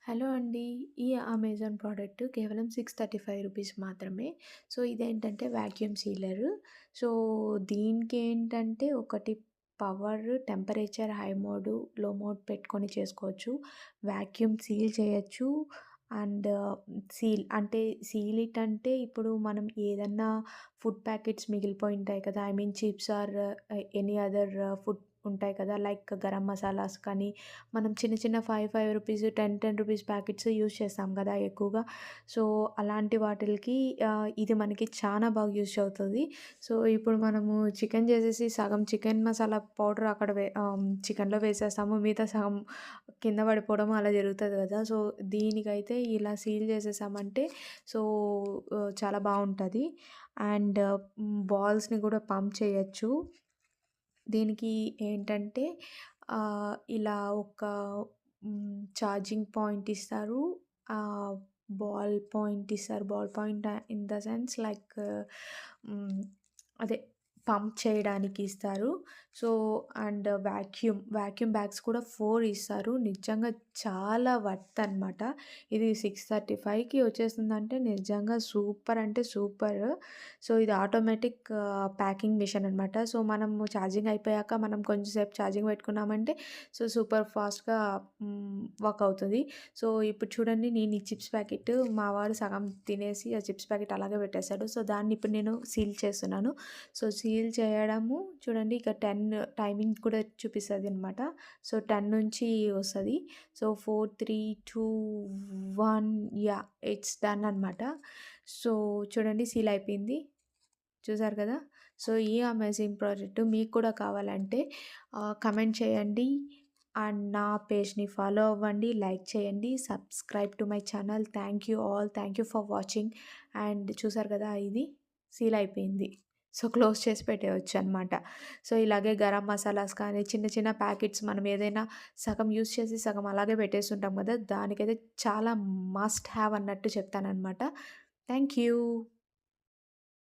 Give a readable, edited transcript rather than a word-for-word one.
Hello అండి. ఈ Amazon product కేవలం 635 రూపీస్ మాత్రమే. సో, ఇదేంటంటే వాక్యూమ్ సీలర్. సో, దీనికేంటంటే ఒకటి పవర్, టెంపరేచర్ హై మోడ్, లో మోడ్ పెట్టుకొని చేసుకోవచ్చు. వాక్యూమ్ సీల్ చేయొచ్చు. అండ్ సీల్ అంటే సీల్ ఇట్ అంటే ఇప్పుడు మనం ఏదన్నా ఫుడ్ ప్యాకెట్స్ మిగిలిపోయుంటాయి కదా! I mean chips or any other food ఉంటాయి కదా! లైక్ గరం మసాలాస్ కానీ మనం చిన్న చిన్న 5 రూపీస్, 10 రూపీస్ ప్యాకెట్స్ యూజ్ చేస్తాం కదా ఎక్కువగా. సో, అలాంటి వాటిలకి ఇది మనకి చానా బాగా యూజ్ అవుతది. సో, ఇప్పుడు మనము చికెన్ చేసేసి సగం చికెన్ మసాలా పౌడర్ అక్కడ చికెన్‌లో వేసేస్తాము. మిగతా సగం కింద పడిపోవడం అలా జరుగుతది కదా! సో, దీనికైతే ఇలా సీల్ చేసేసామంటే సో, చాలా బావుంటది. అండ్ బాల్స్‌ని కూడా పంప్ చేయొచ్చు. దీనికి ఏంటంటే ఇలా ఒక ఛార్జింగ్ పాయింట్ ఇస్తారు. ఆహ్, బాల్ పాయింట్ ఇస్తారు. Ball point in the sense like హ్మ్. అదే పంప్ చేయడానికి ఇస్తారు. సో, అండ్ వాక్యూమ్ బ్యాగ్స్ కూడా 4 ఇస్తారు. నిజంగా చాలా వర్త్ అనమాట. ఇది 635కి వచ్చేస్తుందంటే నిజంగా సూపర్ అంటే సూపర్. సో, ఇది ఆటోమేటిక్ ప్యాకింగ్ మిషన్ అనమాట. సో, మనము ఛార్జింగ్ అయిపోయాక మనం కొంచెం సేపు ఛార్జింగ్ పెట్టుకున్నామంటే సో, సూపర్ ఫాస్ట్‌గా వర్క్ అవుతది. సో, ఇప్పుడు చూడండి నేను ఈ చిప్స్ ప్యాకెట్ మా వాడు సగం తినేసి ఆ చిప్స్ ప్యాకెట్ అలాగే పెట్టేసాడు. సో, దాన్ని ఇప్పుడు నేను సీల్ చేస్తున్నాను. సో, సీల్ చేయడము చూడండి ఇక 10 టైమింగ్ కూడా చూపిస్తదనమాట. సో, 10 నుంచి వస్తది. So, 4, 3, 2, 1 yeah! ఇట్స్ డన్ అనమాట. సో, చూడండి సీల్ అయిపోయింది. చూసారు కదా! సో, ఈ అమేజింగ్ ప్రాజెక్ట్ మీకు కూడా కావాలంటే కమెంట్ చేయండి. అండ్ నా పేజ్‌ని ఫాలో అవ్వండి, లైక్ చేయండి, subscribe to my channel. Thank you all. Thank you for watching. And చూసారు కదా! ఇది సీల్ అయిపోయింది. సో, క్లోజ్ చేసి పెట్టేయొచ్చనమాట. సో, ఇలాగే గరం మసాలాస్ కానీ చిన్న చిన్న ప్యాకెట్స్ మనం ఏదైనా సగం యూజ్ చేసి సగం అలాగే పెట్టేస్తుంటాం కదా! దానికైతే చాలా మస్ట్ హావ్ అన్నట్టు చెప్తాననమాట. Thank you.